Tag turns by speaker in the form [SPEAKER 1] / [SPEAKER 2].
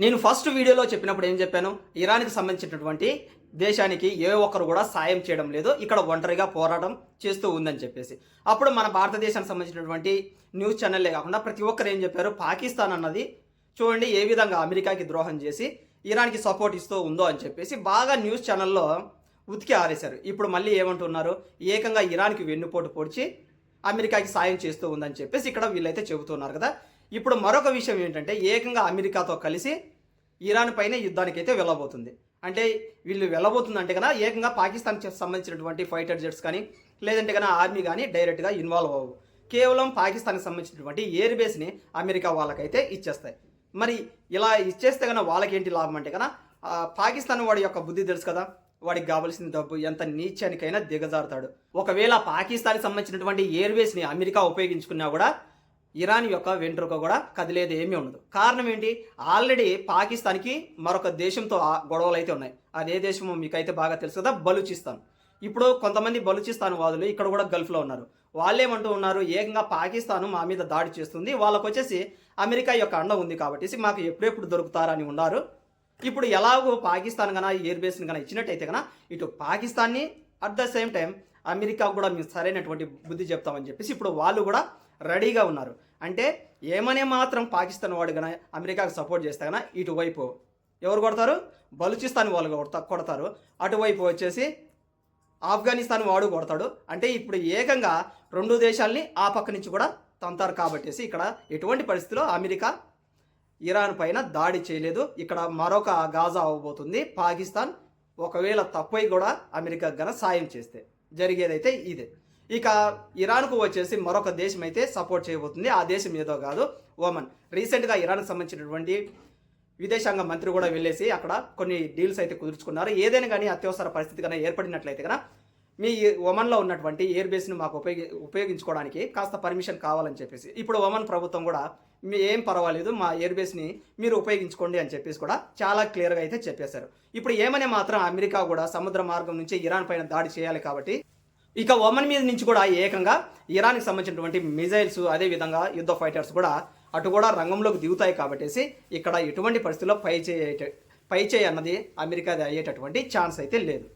[SPEAKER 1] నేను ఫస్ట్ వీడియోలో చెప్పినప్పుడు ఏం చెప్పాను? ఇరాన్‌కి సంబంధించినటువంటి దేశానికి ఏ ఒక్కరు కూడా సాయం చేయడం లేదు. ఇక్కడ ఒంటరిగా పోరాటం చేస్తూ ఉందని చెప్పేసి. అప్పుడు మన భారతదేశానికి సంబంధించినటువంటి న్యూస్ ఛానెల్లే కాకుండా ప్రతి ఒక్కరు ఏం చెప్పారు? పాకిస్తాన్ అన్నది చూడండి ఏ విధంగా అమెరికాకి ద్రోహం చేసి ఇరాన్‌కి సపోర్ట్ ఇస్తూ ఉందో అని చెప్పేసి బాగా న్యూస్ ఛానెల్‌లో ఉతికి ఆరేశారు. ఇప్పుడు మళ్ళీ ఏమంటున్నారు? ఏకంగా ఇరాన్‌కి వెన్నుపోటు పొడిచి అమెరికాకి సాయం చేస్తూ ఉందని చెప్పేసి ఇక్కడ వీళ్ళైతే చెబుతున్నారు కదా. ఇప్పుడు మరొక విషయం ఏంటంటే ఏకంగా అమెరికాతో కలిసి ఇరాన్ పైన యుద్ధానికైతే వెళ్ళబోతుంది. అంటే వీళ్ళు వెళ్ళబోతుందంటే కన్నా ఏకంగా పాకిస్తాన్కి సంబంధించినటువంటి ఫైటర్ జెట్స్ కానీ లేదంటే కన్నా ఆర్మీ కానీ డైరెక్ట్గా ఇన్వాల్వ్ అవ్వవు. కేవలం పాకిస్తాన్కి సంబంధించినటువంటి ఎయిర్ బేస్ని అమెరికా వాళ్ళకైతే ఇచ్చేస్తాయి. మరి ఇలా ఇచ్చేస్తే కన్నా వాళ్ళకేంటి లాభం అంటే కన్నా పాకిస్తాన్ వాడి యొక్క బుద్ధి తెలుసు కదా, వాడికి కావాల్సిన డబ్బు ఎంత నీచానికైనా దిగజారుతాడు. ఒకవేళ పాకిస్తాన్కి సంబంధించినటువంటి ఎయిర్ బేస్ని అమెరికా ఉపయోగించుకున్నా కూడా ఇరాన్ యొక్క వెంట్రుక కూడా కదిలేదు, ఏమీ ఉండదు. కారణం ఏంటి? ఆల్రెడీ పాకిస్తాన్కి మరొక దేశంతో గొడవలు అయితే ఉన్నాయి. అదే దేశమో మీకైతే బాగా తెలుసు కదా, బలూచిస్తాన్. ఇప్పుడు కొంతమంది బలూచిస్తాన్ వాదులు ఇక్కడ కూడా గల్ఫ్లో ఉన్నారు. వాళ్ళేమంటూ ఉన్నారు? ఏకంగా పాకిస్తాన్ మా మీద దాడి చేస్తుంది, వాళ్ళకు వచ్చేసి అమెరికా యొక్క అండ ఉంది కాబట్టి మాకు ఎప్పుడెప్పుడు దొరుకుతారని ఉన్నారు. ఇప్పుడు ఎలాగో పాకిస్తాన్ కన్నా ఎయిర్ బేస్ని కన్నా ఇచ్చినట్టయితే కన్నా ఇటు పాకిస్తాన్ని at the same time America కూడా మేము సరైనటువంటి బుద్ధి చెప్తామని చెప్పేసి ఇప్పుడు వాళ్ళు కూడా రెడీగా ఉన్నారు. అంటే ఏమనే మాత్రం పాకిస్తాన్ వాడు కన్నా అమెరికాకు సపోర్ట్ చేస్తే కన్నా ఇటువైపు ఎవరు కొడతారు? బలూచిస్తాన్ వాళ్ళు కొడతారు. అటువైపు వచ్చేసి ఆఫ్ఘనిస్తాన్ వాడు కొడతాడు. అంటే ఇప్పుడు ఏకంగా రెండు దేశాలని ఆ పక్క నుంచి కూడా తంతారు కాబట్టి ఇక్కడ ఎటువంటి పరిస్థితిలో అమెరికా ఇరాన్ పైన దాడి చేయలేదు. ఇక్కడ మరొక గాజా అవ్వబోతుంది పాకిస్తాన్. ఒకవేళ తప్పై కూడా అమెరికా గన సాయం చేస్తే జరిగేదైతే ఇదే. ఇక ఇరాన్కు వచ్చేసి మరొక దేశం అయితే సపోర్ట్ చేయబోతుంది. ఆ దేశం ఏదో కాదు, ఒమన్. రీసెంట్గా ఇరాన్కి సంబంధించినటువంటి విదేశాంగ మంత్రి కూడా వెళ్ళేసి అక్కడ కొన్ని డీల్స్ అయితే కుదుర్చుకున్నారు. ఏదైనా కానీ అత్యవసర పరిస్థితి కన్నా ఏర్పడినట్లయితే కన్నా మీ ఒమన్లో ఉన్నటువంటి ఎయిర్ బేస్ని మాకు ఉపయోగించుకోవడానికి కాస్త పర్మిషన్ కావాలని చెప్పేసి ఇప్పుడు ఒమన్ ప్రభుత్వం కూడా మీ ఏం పర్వాలేదు, మా ఎయిర్ బేస్ని మీరు ఉపయోగించుకోండి అని చెప్పేసి కూడా చాలా క్లియర్గా అయితే చెప్పేశారు. ఇప్పుడు ఏమనే మాత్రం అమెరికా కూడా సముద్ర మార్గం నుంచి ఇరాన్ పైన దాడి చేయాలి కాబట్టి ఇక ఒమన్ మీద నుంచి కూడా ఏకంగా ఇరాన్కి సంబంధించినటువంటి మిజైల్స్ అదేవిధంగా యుద్ధ ఫైటర్స్ కూడా అటు కూడా రంగంలోకి దిగుతాయి కాబట్టి ఇక్కడ ఎటువంటి పరిస్థితుల్లో పై చేయి అన్నది అమెరికాది అయ్యేటటువంటి ఛాన్స్ అయితే లేదు.